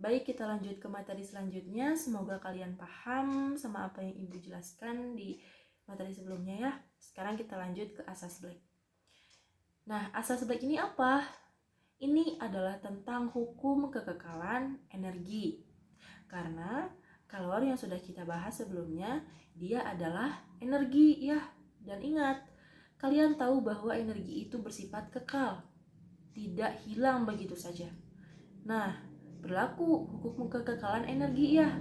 Baik, kita lanjut ke materi selanjutnya. Semoga kalian paham sama apa yang Ibu jelaskan di materi sebelumnya ya. Sekarang kita lanjut ke asas Black. Nah, asas Black ini apa? Ini adalah tentang hukum kekekalan energi. Karena kalori yang sudah kita bahas sebelumnya, dia adalah energi ya. Dan ingat, kalian tahu bahwa energi itu bersifat kekal, tidak hilang begitu saja. Nah, berlaku hukum kekekalan energi ya.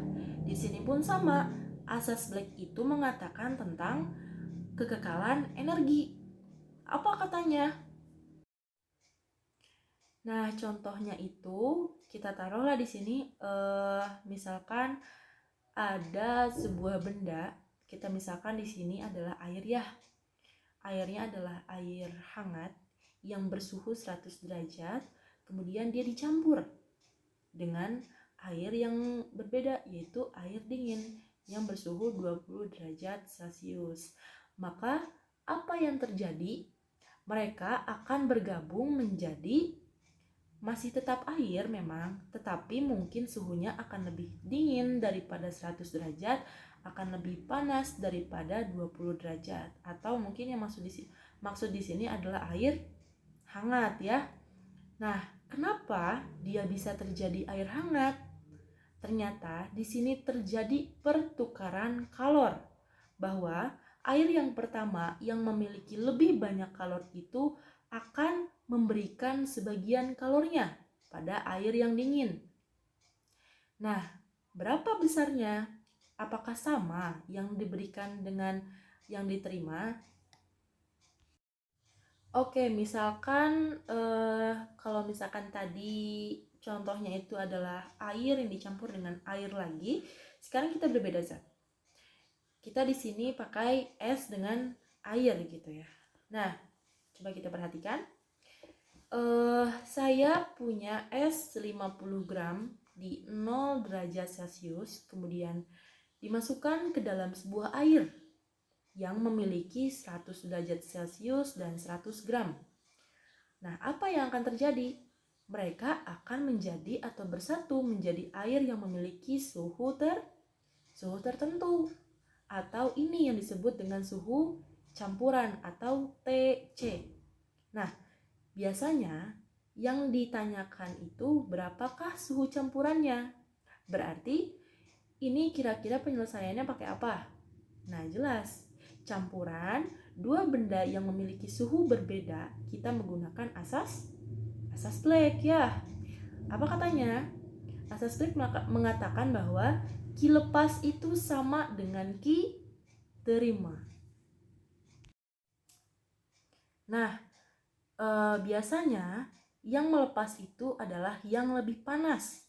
Di sini pun sama. Asas Black itu mengatakan tentang kekekalan energi. Apa katanya? Nah, contohnya itu kita taruhlah di sini misalkan ada sebuah benda, kita misalkan di sini adalah air ya. Airnya adalah air hangat yang bersuhu 100 derajat, kemudian dia dicampur dengan air yang berbeda, yaitu air dingin yang bersuhu 20 derajat Celcius. Maka apa yang terjadi? Mereka akan bergabung menjadi masih tetap air memang, tetapi mungkin suhunya akan lebih dingin daripada 100 derajat, akan lebih panas daripada 20 derajat. Atau mungkin yang maksud di sini adalah air hangat ya. Nah, kenapa dia bisa terjadi air hangat? Ternyata di sini terjadi pertukaran kalor, bahwa air yang pertama yang memiliki lebih banyak kalor itu akan memberikan sebagian kalornya pada air yang dingin. Nah, berapa besarnya? Apakah sama yang diberikan dengan yang diterima? Oke, misalkan kalau misalkan tadi contohnya itu adalah air yang dicampur dengan air lagi, sekarang kita berbeda zat. Kita di sini pakai es dengan air gitu ya. Nah, coba kita perhatikan. Saya punya es 50 gram di 0 derajat Celcius, kemudian dimasukkan ke dalam sebuah air yang memiliki 100 derajat Celcius dan 100 gram. Nah, apa yang akan terjadi? Mereka akan menjadi atau bersatu menjadi air yang memiliki suhu tertentu. Atau ini yang disebut dengan suhu campuran atau TC. Nah, biasanya yang ditanyakan itu berapakah suhu campurannya? Berarti ini kira-kira penyelesaiannya pakai apa? Nah, jelas. Campuran dua benda yang memiliki suhu berbeda, kita menggunakan asas Black ya. Apa katanya? Asas Black mengatakan bahwa Q lepas itu sama dengan Q terima. Nah, biasanya yang melepas itu adalah yang lebih panas.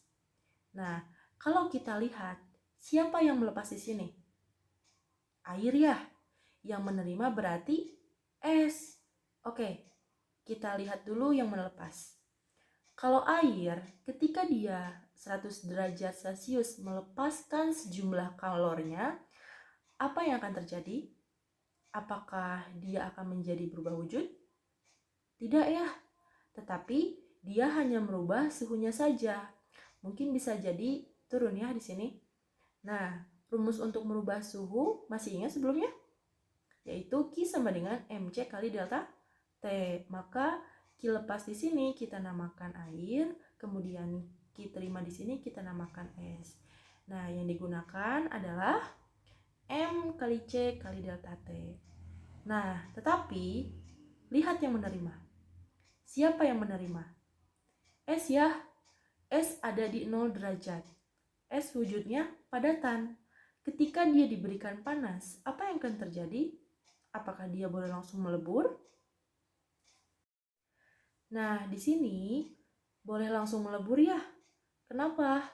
Nah, kalau kita lihat, siapa yang melepas di sini? Air ya. Yang menerima berarti es. Oke, kita lihat dulu yang melepas. Kalau air, ketika dia 100 derajat Celcius melepaskan sejumlah kalornya, apa yang akan terjadi? Apakah dia akan menjadi berubah wujud? Tidak ya, tetapi dia hanya merubah suhunya saja. Mungkin bisa jadi turun ya di sini. Nah, rumus untuk merubah suhu masih ingat sebelumnya? Yaitu Q sama dengan MC kali delta T. Maka Q lepas di sini kita namakan air, kemudian Q terima di sini kita namakan es. Nah, yang digunakan adalah M kali C kali delta T. Nah, tetapi lihat yang menerima. Siapa yang menerima? Es ya. Es ada di 0 derajat. Es wujudnya padatan. Ketika dia diberikan panas, apa yang akan terjadi? Apakah dia boleh langsung melebur? Nah, di sini boleh langsung melebur ya. Kenapa?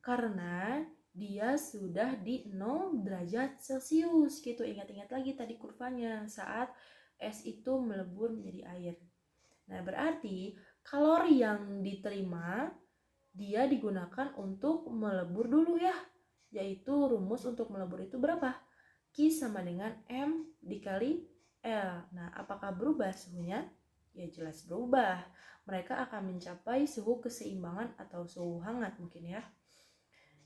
Karena dia sudah di 0 derajat Celcius. Gitu, ingat-ingat lagi tadi kurvanya saat es itu melebur menjadi air. Nah, berarti kalori yang diterima dia digunakan untuk melebur dulu ya. Yaitu rumus untuk melebur itu berapa? Q sama dengan M dikali L. Nah, apakah berubah suhunya? Ya jelas berubah. Mereka akan mencapai suhu keseimbangan atau suhu hangat mungkin ya.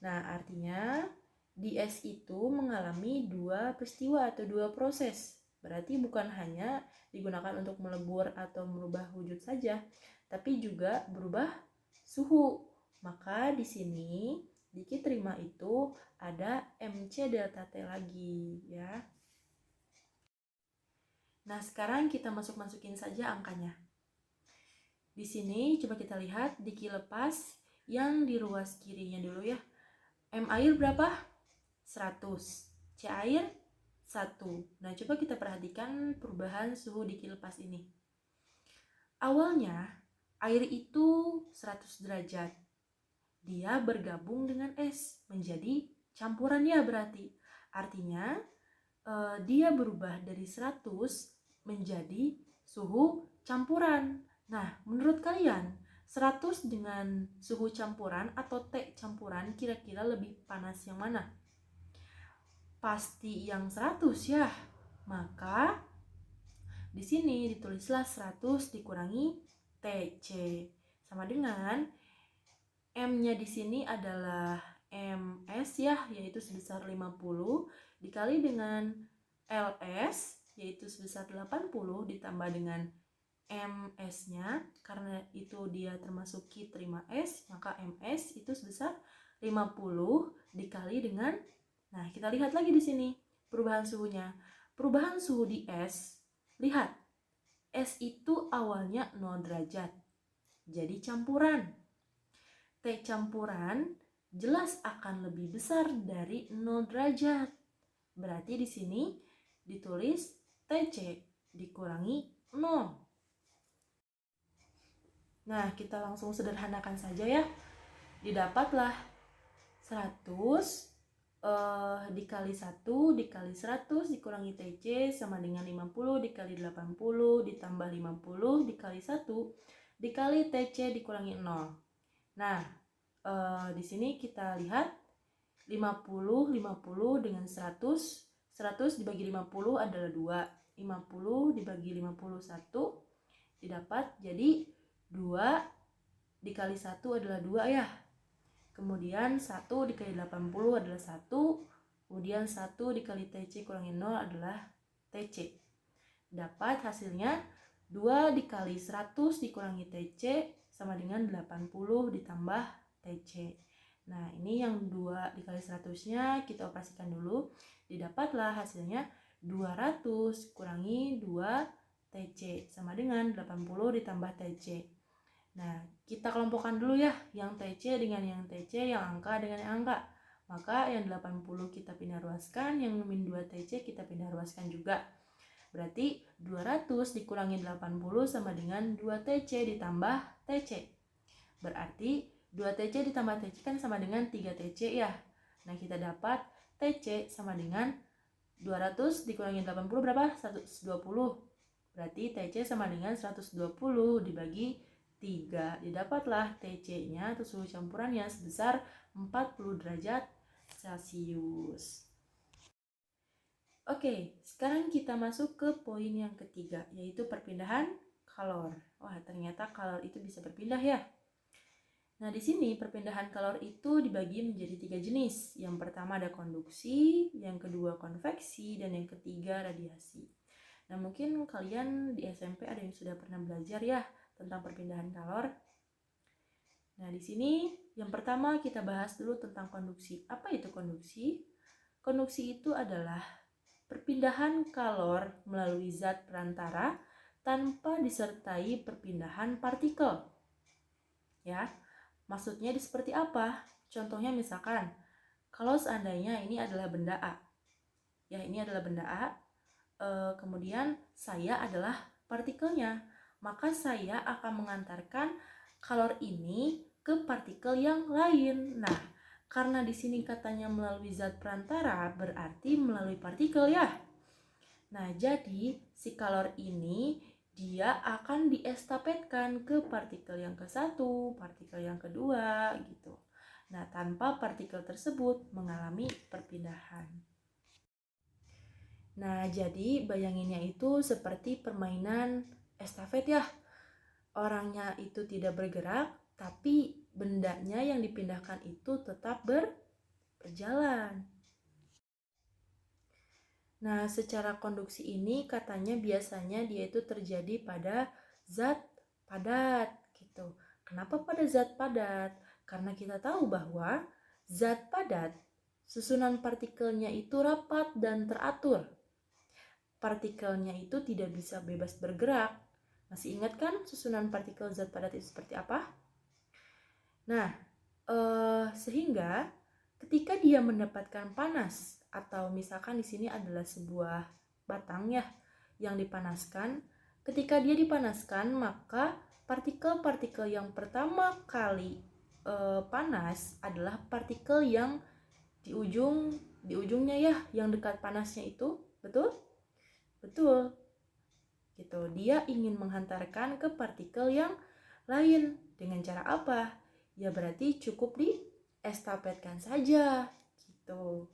Nah, artinya di es itu mengalami dua peristiwa atau dua proses. Berarti bukan hanya digunakan untuk melebur atau merubah wujud saja, tapi juga berubah suhu. Maka di sini Diki terima itu ada MC delta T lagi ya. Nah, sekarang kita masukin saja angkanya. Di sini coba kita lihat Diki lepas yang di ruas kirinya dulu ya. M air berapa? 100. C air 1. Nah, coba kita perhatikan perubahan suhu Diki lepas ini. Awalnya air itu 100 derajat. Dia bergabung dengan es menjadi campuran ya berarti. Artinya dia berubah dari 100 menjadi suhu campuran. Nah, menurut kalian 100 dengan suhu campuran atau T campuran kira-kira lebih panas yang mana? Pasti yang 100 ya. Maka di sini ditulislah 100 dikurangi TC sama dengan M-nya di sini adalah MS ya, yaitu sebesar 50 dikali dengan LS yaitu sebesar 80 ditambah dengan MS-nya, karena itu dia termasuk Ki terima S, maka MS itu sebesar 50 dikali dengan, nah kita lihat lagi di sini perubahan suhunya. Perubahan suhu di S, lihat S itu awalnya 0 derajat, jadi campuran. T campuran jelas akan lebih besar dari 0 derajat. Berarti di sini ditulis TC dikurangi 0. Nah, kita langsung sederhanakan saja ya. Didapatlah 100 dikali 1 dikali 100 dikurangi TC sama dengan 50 dikali 80 ditambah 50 dikali 1 dikali TC dikurangi 0. Nah, di sini kita lihat 50 dengan 100 dibagi 50 adalah 2. 50 dibagi 51 didapat jadi 2 dikali 1 adalah 2 ya. Kemudian 1 dikali 80 adalah 1. Kemudian 1 dikali TC kurangi 0 adalah TC. Dapat hasilnya 2 dikali 100 dikurangi TC sama dengan 80 ditambah TC. Nah, ini yang 2 dikali 100-nya kita operasikan dulu. Didapatlah hasilnya 200 kurangi 2 TC sama dengan 80 ditambah TC. Nah, kita kelompokkan dulu ya, yang TC dengan yang TC, yang angka dengan yang angka. Maka yang 80 kita pindah ruaskan, yang min 2 TC kita pindah ruaskan juga. Berarti 200 dikurangi 80 sama dengan 2 TC ditambah TC. Berarti 2 TC ditambah TC kan sama dengan 3 TC ya. Nah, kita dapat TC sama dengan 200 dikurangi 80 berapa? 120. Berarti TC sama dengan 120 dibagi 3. Didapatlah TC-nya atau suhu campurannya sebesar 40 derajat Celcius. Oke, sekarang kita masuk ke poin yang ketiga, yaitu perpindahan kalor. Wah, ternyata kalor itu bisa berpindah ya. Nah, di sini perpindahan kalor itu dibagi menjadi 3 jenis. Yang pertama ada konduksi, yang kedua konveksi, dan yang ketiga radiasi. Nah, mungkin kalian di SMP ada yang sudah pernah belajar ya tentang perpindahan kalor. Nah, di sini yang pertama kita bahas dulu tentang konduksi. Apa itu konduksi? Konduksi itu adalah perpindahan kalor melalui zat perantara tanpa disertai perpindahan partikel. Ya, maksudnya seperti apa? Contohnya misalkan, kalau seandainya ini adalah benda A. Ya, ini adalah benda A. Kemudian saya adalah partikelnya. Maka saya akan mengantarkan kalor ini ke partikel yang lain. Nah, karena di sini katanya melalui zat perantara, berarti melalui partikel ya. Nah, jadi si kalor ini dia akan diestafetkan ke partikel yang ke-1, partikel yang kedua gitu. Nah, tanpa partikel tersebut mengalami perpindahan. Nah, jadi bayanginnya itu seperti permainan estafet ya. Orangnya itu tidak bergerak, tapi bendanya yang dipindahkan itu tetap berjalan. Nah, secara konduksi ini katanya biasanya dia itu terjadi pada zat padat gitu. Kenapa pada zat padat? Karena kita tahu bahwa zat padat susunan partikelnya itu rapat dan teratur. Partikelnya itu tidak bisa bebas bergerak. Masih ingat kan susunan partikel zat padat itu seperti apa? Nah, sehingga ketika dia mendapatkan panas, atau misalkan di sini adalah sebuah batang ya yang dipanaskan, ketika dia dipanaskan maka partikel-partikel yang pertama kali panas adalah partikel yang di ujungnya ya, yang dekat panasnya itu, betul? Betul. Gitu. Dia ingin menghantarkan ke partikel yang lain. Dengan cara apa? Ya berarti cukup diestafetkan saja gitu.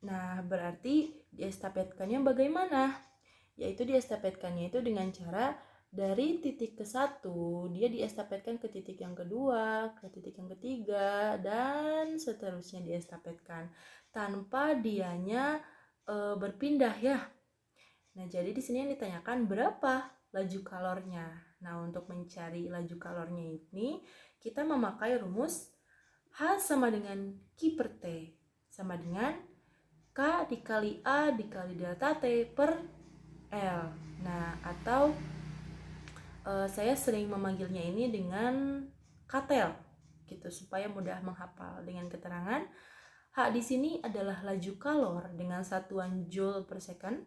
Nah, berarti diestafetkannya bagaimana? Yaitu diestafetkannya itu dengan cara dari titik ke satu, dia diestafetkan ke titik yang kedua, ke titik yang ketiga, dan seterusnya diestafetkan tanpa dianya berpindah ya. Nah, jadi di sini yang ditanyakan berapa laju kalornya. Nah, untuk mencari laju kalornya ini, kita memakai rumus H sama dengan Q per T sama dengan K dikali A dikali delta T per L. Nah, atau saya sering memanggilnya ini dengan KTEL gitu supaya mudah menghafal dengan keterangan H di sini adalah laju kalor dengan satuan joule per second.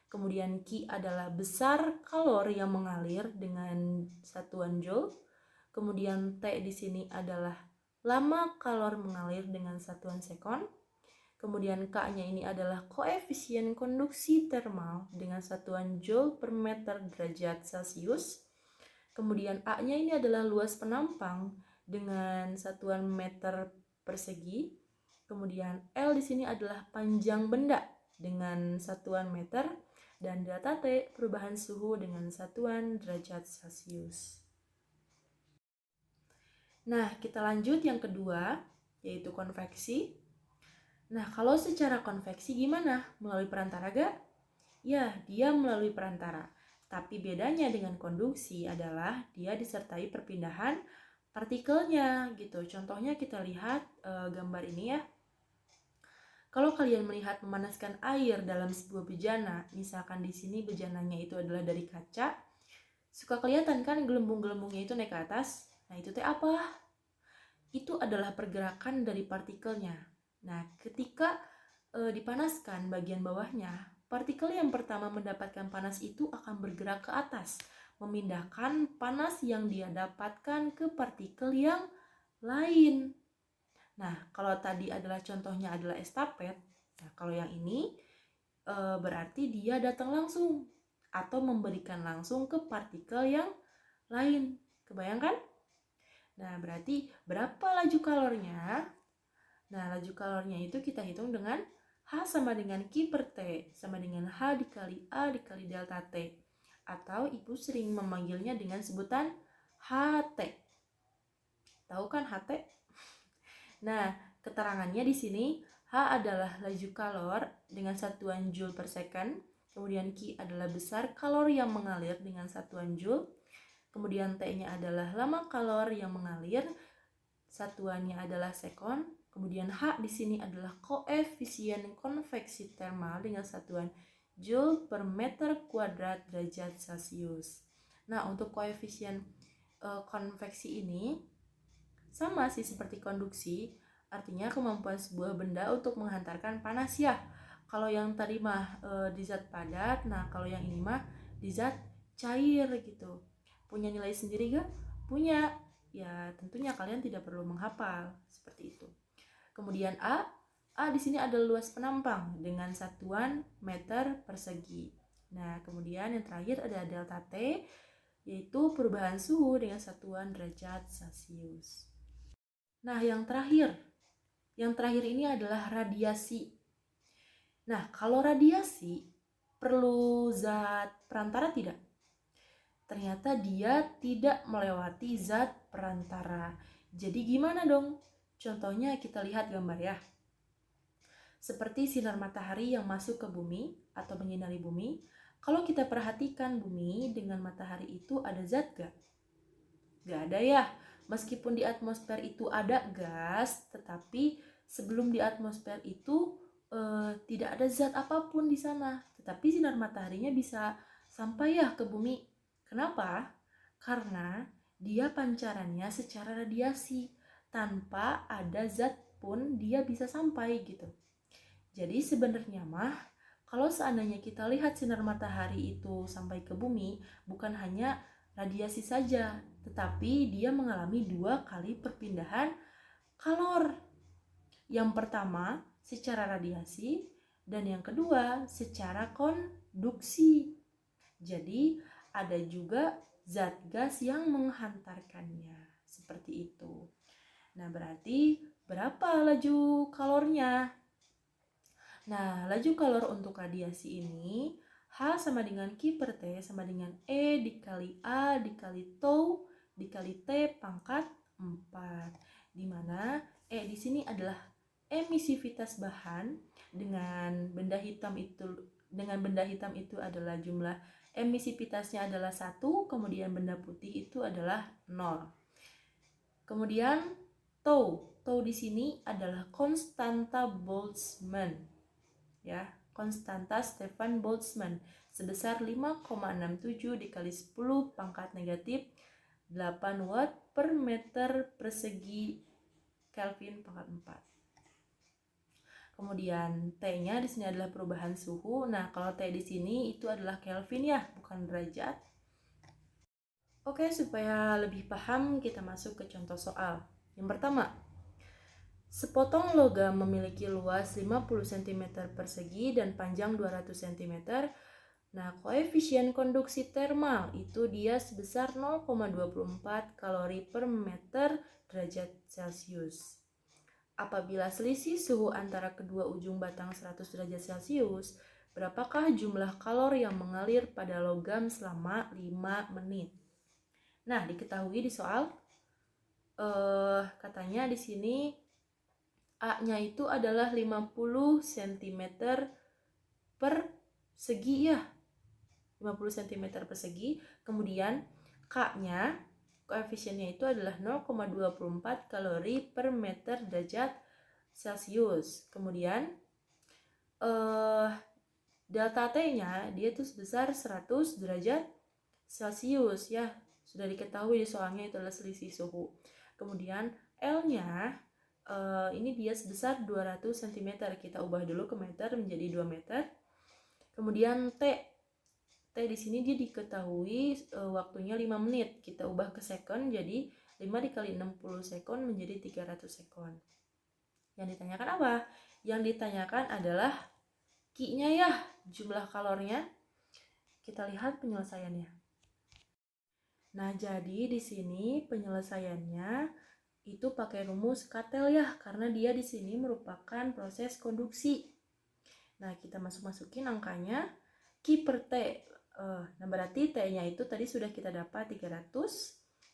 Kemudian Q adalah besar kalor yang mengalir dengan satuan joule. Kemudian T di sini adalah lama kalor mengalir dengan satuan sekon. Kemudian K-nya ini adalah koefisien konduksi termal dengan satuan joule per meter derajat Celcius. Kemudian A-nya ini adalah luas penampang dengan satuan meter persegi. Kemudian L di sini adalah panjang benda dengan satuan meter, dan delta T perubahan suhu dengan satuan derajat Celcius. Nah, kita lanjut yang kedua, yaitu konveksi. Nah, kalau secara konveksi gimana? Melalui perantara gak? Ya, dia melalui perantara. Tapi bedanya dengan konduksi adalah dia disertai perpindahan partikelnya gitu. Contohnya kita lihat gambar ini ya. Kalau kalian melihat memanaskan air dalam sebuah bejana, misalkan di sini bejananya itu adalah dari kaca, suka kelihatan kan gelembung-gelembungnya itu naik ke atas. Nah, itu teh apa? Itu adalah pergerakan dari partikelnya. Nah, ketika dipanaskan bagian bawahnya, partikel yang pertama mendapatkan panas itu akan bergerak ke atas, memindahkan panas yang dia dapatkan ke partikel yang lain. Nah, kalau tadi adalah contohnya adalah estafet, nah kalau yang ini berarti dia datang langsung atau memberikan langsung ke partikel yang lain. Kebayangkan? Nah, berarti berapa laju kalornya? Nah, laju kalornya itu kita hitung dengan H sama dengan Q per T sama dengan H dikali A dikali delta T. Atau ibu sering memanggilnya dengan sebutan HT. Tahu kan HT? Nah, keterangannya di sini H adalah laju kalor dengan satuan joule per second, kemudian Q adalah besar kalor yang mengalir dengan satuan joule, kemudian T-nya adalah lama kalor yang mengalir, satuannya adalah sekon, kemudian H di sini adalah koefisien konveksi termal dengan satuan joule per meter kuadrat derajat Celcius. Nah, untuk koefisien konveksi ini sama sih seperti konduksi, artinya kemampuan sebuah benda untuk menghantarkan panas ya. Kalau yang tadi mah di zat padat, nah kalau yang ini mah di zat cair gitu. Punya nilai sendiri gak? Punya. Ya tentunya kalian tidak perlu menghafal seperti itu. Kemudian A di sini ada luas penampang dengan satuan meter persegi. Nah, kemudian yang terakhir ada delta T, yaitu perubahan suhu dengan satuan derajat Celcius. Nah, yang terakhir ini adalah radiasi. Nah, kalau radiasi perlu zat perantara tidak? Ternyata dia tidak melewati zat perantara. Jadi gimana dong? Contohnya kita lihat gambar ya. Seperti sinar matahari yang masuk ke bumi atau menyinari bumi. Kalau kita perhatikan bumi dengan matahari itu ada zat gak? Gak ada ya. Meskipun di atmosfer itu ada gas, tetapi sebelum di atmosfer itu tidak ada zat apapun di sana. Tetapi sinar mataharinya bisa sampai ya ke bumi. Kenapa? Karena dia pancarannya secara radiasi. Tanpa ada zat pun dia bisa sampai gitu. Jadi sebenarnya mah kalau seandainya kita lihat sinar matahari itu sampai ke bumi, bukan hanya radiasi saja, tetapi dia mengalami 2 kali perpindahan kalor. Yang pertama secara radiasi dan yang kedua secara konduksi. Jadi ada juga zat gas yang menghantarkannya. Seperti itu. Nah, berarti berapa laju kalornya? Nah, laju kalor untuk radiasi ini H sama dengan Q per T sama dengan E dikali A dikali tau dikali T pangkat 4. Di mana E di sini adalah emisivitas bahan dengan benda hitam itu adalah jumlah emisivitasnya adalah 1, kemudian benda putih itu adalah 0. Kemudian tau di sini adalah konstanta Boltzmann. Ya, konstanta Stefan Boltzmann sebesar 5,67 dikali 10 pangkat negatif 8 watt per meter persegi Kelvin pangkat 4. Kemudian T-nya di sini adalah perubahan suhu. Nah, kalau T di sini itu adalah Kelvin ya, bukan derajat. Oke, supaya lebih paham kita masuk ke contoh soal. Yang pertama, sepotong logam memiliki luas 50 cm persegi dan panjang 200 cm. Nah, koefisien konduksi termal itu dia sebesar 0,24 kalori per meter derajat Celcius. Apabila selisih suhu antara kedua ujung batang 100 derajat Celcius, berapakah jumlah kalor yang mengalir pada logam selama 5 menit? Nah, diketahui di soal katanya di sini A-nya itu adalah 50 cm persegi ya. 50 cm persegi. Kemudian K-nya, koefisiennya itu adalah 0,24 kalori per meter derajat Celcius. Kemudian delta T-nya dia itu sebesar 100 derajat Celcius ya. Sudah diketahui di soalnya itu adalah selisih suhu. Kemudian L-nya ini dia sebesar 200 cm. Kita ubah dulu ke meter menjadi 2 meter. Kemudian T di sini dia diketahui waktunya 5 menit. Kita ubah ke second jadi 5 dikali 60 second menjadi 300 second. Yang ditanyakan apa? Yang ditanyakan adalah Q-nya ya, jumlah kalornya. Kita lihat penyelesaiannya. Nah, jadi di sini penyelesaiannya itu pakai rumus Cattell ya, karena dia di sini merupakan proses konduksi. Nah, kita masukin angkanya Q per T. Nah, berarti T-nya itu tadi sudah kita dapat 300,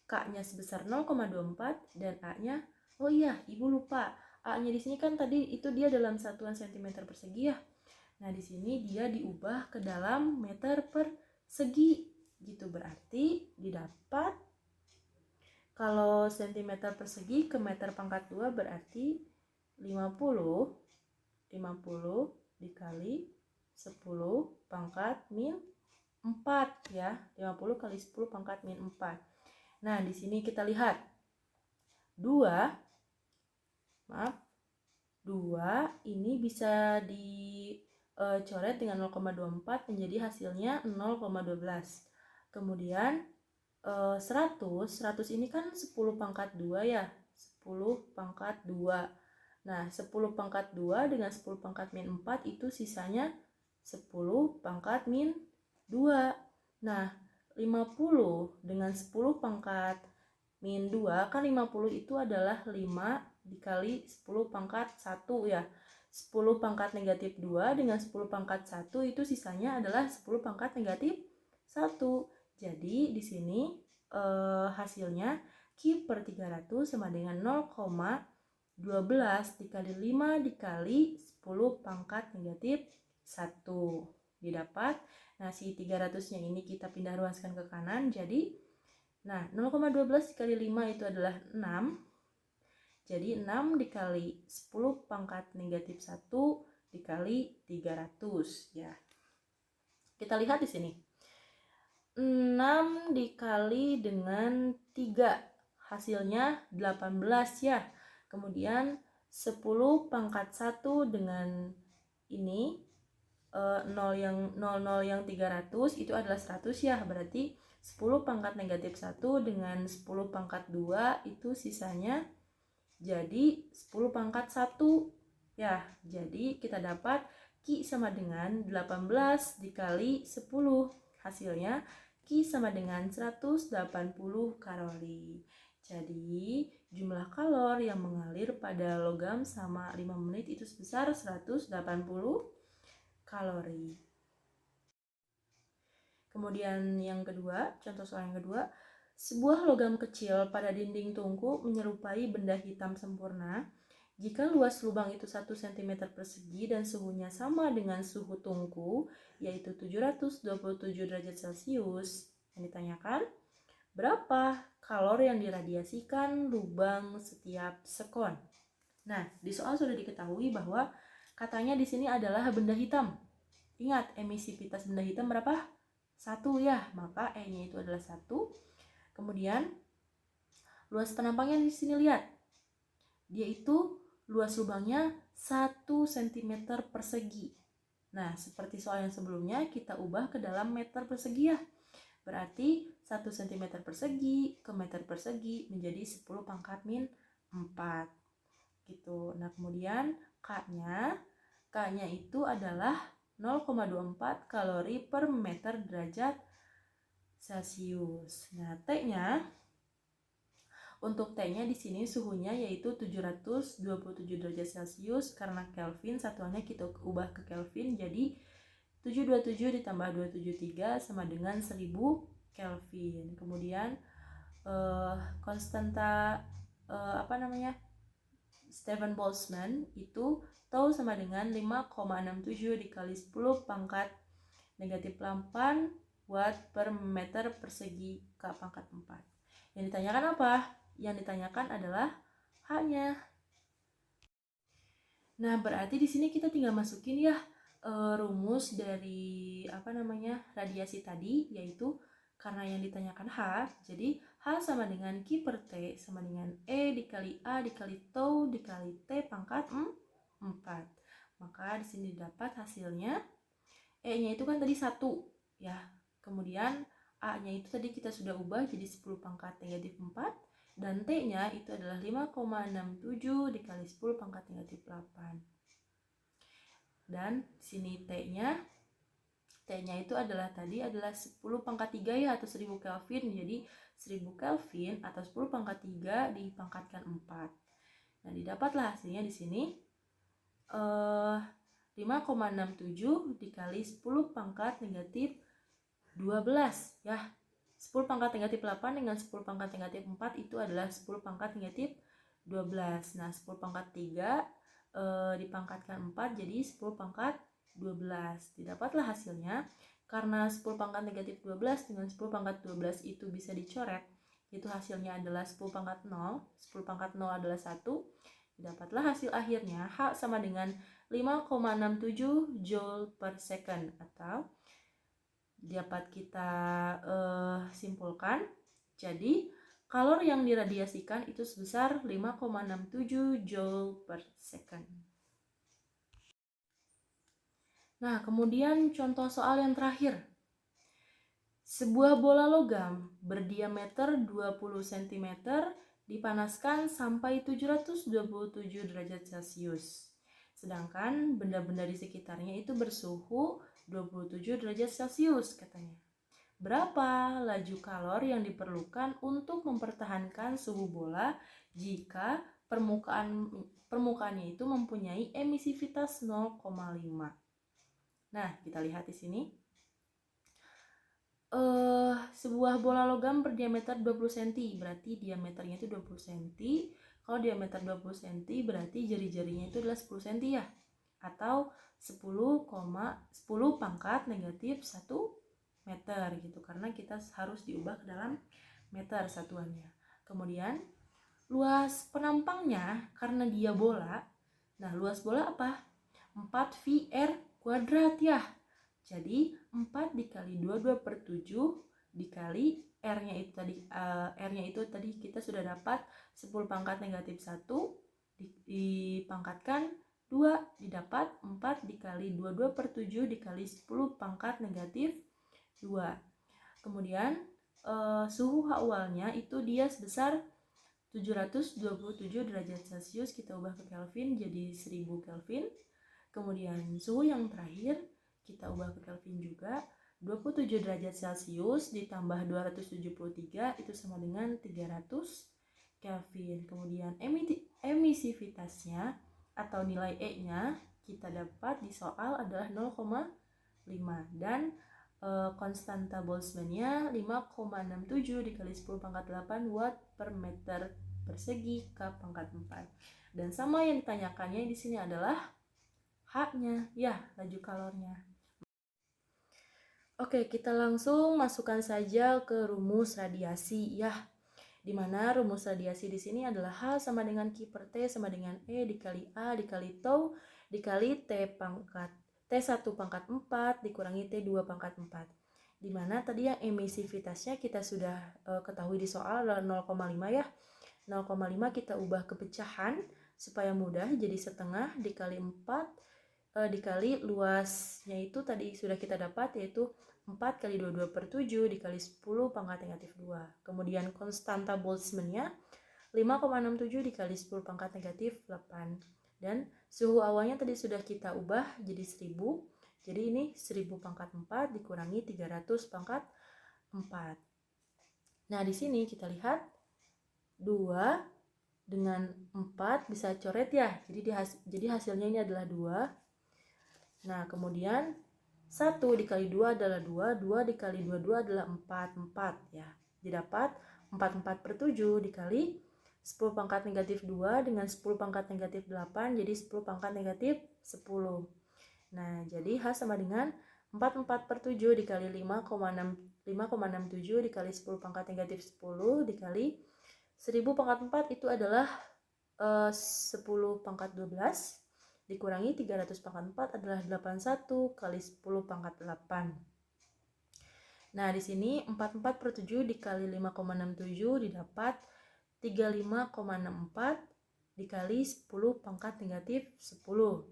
K-nya sebesar 0,24 dan A-nya, oh iya, Ibu lupa. A-nya di sini kan tadi itu dia dalam satuan cm persegi ya. Nah, di sini dia diubah ke dalam meter persegi. Gitu berarti didapat kalau cm persegi ke meter pangkat 2 berarti 50 dikali 10 pangkat min 4 ya. 50 kali 10 pangkat min 4. Nah, di sini kita lihat 2 ini bisa dicoret dengan 0,24 menjadi hasilnya 0,12. Kemudian 100 ini kan 10 pangkat 2 ya, 10 pangkat 2. Nah, 10 pangkat 2 dengan 10 pangkat min 4 itu sisanya 10 pangkat min 2. Nah, 50 dengan 10 pangkat min 2, kan 50 itu adalah 5 dikali 10 pangkat 1 ya. 10 pangkat negatif 2 dengan 10 pangkat 1 itu sisanya adalah 10 pangkat negatif 1. Jadi di sini hasilnya Q per 300 sama dengan 0,12 12 dikali 5 dikali 10 pangkat negatif 1 didapat. Nah, si 300-nya ini kita pindah ruaskan ke kanan, jadi 0,12 dikali 5 itu adalah 6. Jadi 6 dikali 10 pangkat negatif 1 dikali 300 ya. Kita lihat di sini. 6 dikali dengan 3 hasilnya 18 ya. Kemudian 10 pangkat 1 dengan ini 0 yang 300 itu adalah 100 ya. Berarti 10 pangkat negatif 1 dengan 10 pangkat 2 itu sisanya jadi 10 pangkat 1 ya. Jadi kita dapat Q sama dengan 18 dikali 10. Hasilnya Q sama dengan 180 kalori. Jadi jumlah kalori yang mengalir pada logam selama 5 menit itu sebesar 180 kalori. Kemudian yang kedua, contoh soal yang kedua, sebuah logam kecil pada dinding tungku menyerupai benda hitam sempurna jika luas lubang itu 1 cm persegi dan suhunya sama dengan suhu tungku, yaitu 727 derajat Celcius. Yang ditanyakan, berapa kalori yang diradiasikan lubang setiap sekon? Nah, di soal sudah diketahui bahwa katanya di sini adalah benda hitam. Ingat, emisivitas benda hitam berapa? 1 ya, maka E-nya itu adalah 1. Kemudian luas penampangnya di sini lihat. Dia itu luas lubangnya 1 cm persegi. Nah, seperti soal yang sebelumnya kita ubah ke dalam meter persegi ya. Berarti 1 cm persegi ke meter persegi menjadi 10 pangkat min 4. Gitu. Nah, kemudian K-nya itu adalah 0,24 kalori per meter derajat Celcius. Nah, T-nya untuk T-nya di sini suhunya yaitu 727 derajat Celcius karena Kelvin satuannya kita ubah ke Kelvin jadi 727 ditambah 273 sama dengan 1000 Kelvin. Kemudian konstanta Stephen Boltzmann itu tau sama dengan 5,67 dikali 10 pangkat negatif 8 watt per meter persegi K pangkat 4. Yang ditanyakan apa? Yang ditanyakan adalah H-nya. Nah, berarti di sini kita tinggal masukin ya rumus dari radiasi tadi, yaitu karena yang ditanyakan H, jadi H sama dengan Q per T sama dengan E dikali A dikali tau dikali T pangkat 4. Maka di sini dapat hasilnya E-nya itu kan tadi 1 ya. Kemudian A-nya itu tadi kita sudah ubah jadi 10 pangkat negatif 4 dan T-nya itu adalah 5,67 dikali 10 pangkat negatif 8. Dan di sini T-nya itu adalah 10 pangkat 3 ya atau 1000 Kelvin. Jadi 1000 Kelvin atau 10 pangkat 3 dipangkatkan 4. Nah, didapatlah hasilnya di sini 5,67 dikali 10 pangkat negatif 12 ya. 10 pangkat negatif 8 dengan 10 pangkat negatif 4 itu adalah 10 pangkat negatif 12. Nah, 10 pangkat 3 dipangkatkan 4 jadi 10 pangkat 12. Didapatlah hasilnya. Karena 10 pangkat negatif 12 dengan 10 pangkat 12 itu bisa dicoret, itu hasilnya adalah 10 pangkat 0. 10 pangkat 0 adalah 1. Didapatlah hasil akhirnya H sama dengan 5,67 Joule per second, atau dapat kita simpulkan jadi kalori yang diradiasikan itu sebesar 5,67 Joule per second. Nah, kemudian contoh soal yang terakhir. Sebuah bola logam berdiameter 20 cm dipanaskan sampai 727 derajat Celcius. Sedangkan benda-benda di sekitarnya itu bersuhu 27 derajat Celcius katanya. Berapa laju kalori yang diperlukan untuk mempertahankan suhu bola jika permukaannya itu mempunyai emisivitas 0,5? Nah, kita lihat di sini. Sebuah bola logam berdiameter 20 cm, berarti diameternya itu 20 cm. Kalau diameter 20 cm berarti jari-jarinya itu adalah 10 cm ya. Atau 10 pangkat negatif 1 meter gitu. Karena kita harus diubah ke dalam meter satuannya. Kemudian luas penampangnya karena dia bola. Nah, luas bola apa? 4VR kuadrat ya. Jadi 4 dikali 22/7 dikali R-nya itu tadi R-nya itu tadi kita sudah dapat 10 pangkat negatif 1 dipangkatkan 2 didapat 4 dikali 22/7 dikali 10 pangkat negatif 2. Kemudian suhu awalnya itu dia sebesar 727 derajat Celcius, kita ubah ke Kelvin jadi 1000 Kelvin. Kemudian suhu yang terakhir kita ubah ke Kelvin juga, 27 derajat Celcius ditambah 273 itu sama dengan 300 Kelvin. Kemudian emisivitasnya atau nilai E-nya kita dapat di soal adalah 0,5 dan konstanta Boltzmann-nya 5,67 dikali 10 pangkat 8 watt per meter persegi K pangkat 4. Dan sama yang ditanyakannya di sini adalah H-nya, ya, laju kalornya. Oke, kita langsung masukkan saja ke rumus radiasi ya. Dimana rumus radiasi di sini adalah H sama dengan Q per T sama dengan E dikali A dikali tau dikali T1 pangkat 4 dikurangi T2 pangkat 4. Dimana tadi yang emisivitasnya kita sudah ketahui di soal adalah 0,5 ya. 0,5 kita ubah ke pecahan supaya mudah, jadi setengah dikali 4 dikali luasnya itu tadi sudah kita dapat yaitu 4 kali 22/7 dikali 10 pangkat negatif 2. Kemudian konstanta Boltzmann-nya 5,67 dikali 10 pangkat negatif 8. Dan suhu awalnya tadi sudah kita ubah jadi 1000. Jadi ini 1000 pangkat 4 dikurangi 300 pangkat 4. Nah, di sini kita lihat 2 dengan 4 bisa coret ya. Jadi hasilnya ini adalah 2. Nah, kemudian 1 dikali 2 adalah 2, 2 dikali 22 adalah 4 ya. Didapat 44/7 dikali 10 pangkat negatif 2 dengan 10 pangkat negatif 8, jadi 10 pangkat negatif 10. Nah, jadi H sama dengan 44/7 dikali 5,67 dikali 10 pangkat negatif 10 dikali 1000 pangkat 4 itu adalah 10 pangkat 12 dikurangi 300 pangkat 4 adalah 81 kali 10 pangkat 8. Nah, di sini 44/7 dikali 5,67 didapat 35,64 dikali 10 pangkat negatif 10.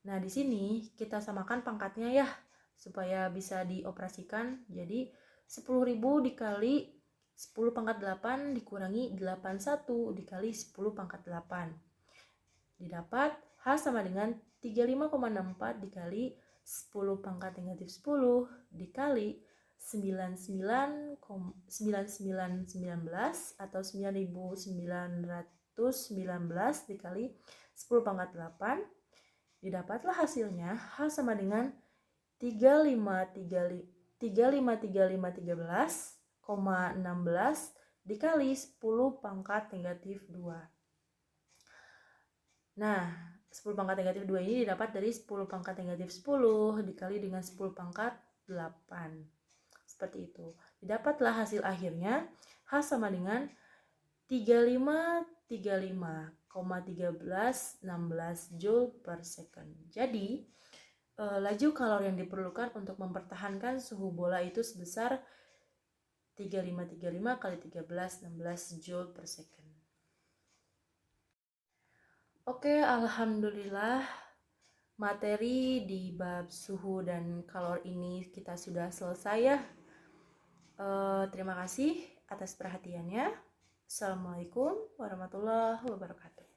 Nah, di sini kita samakan pangkatnya ya, supaya bisa dioperasikan. Jadi 10.000 dikali 10 pangkat 8 dikurangi 81 dikali 10 pangkat 8. Didapat H sama dengan 35,64 dikali 10 pangkat negatif 10 dikali 9919 atau 9919 dikali 10 pangkat 8. Didapatlah hasilnya H sama dengan 353513,16 dikali 10 pangkat negatif 2. Nah, 10 pangkat negatif 2 ini didapat dari 10 pangkat negatif 10 dikali dengan 10 pangkat 8. Seperti itu. Didapatlah hasil akhirnya H sama dengan 3535,1316 Joule per second. Jadi, laju kalori yang diperlukan untuk mempertahankan suhu bola itu sebesar 3535 kali 1316 Joule per second. Oke, alhamdulillah materi di bab suhu dan kalori ini kita sudah selesai ya. Terima kasih atas perhatiannya. Assalamualaikum warahmatullahi wabarakatuh.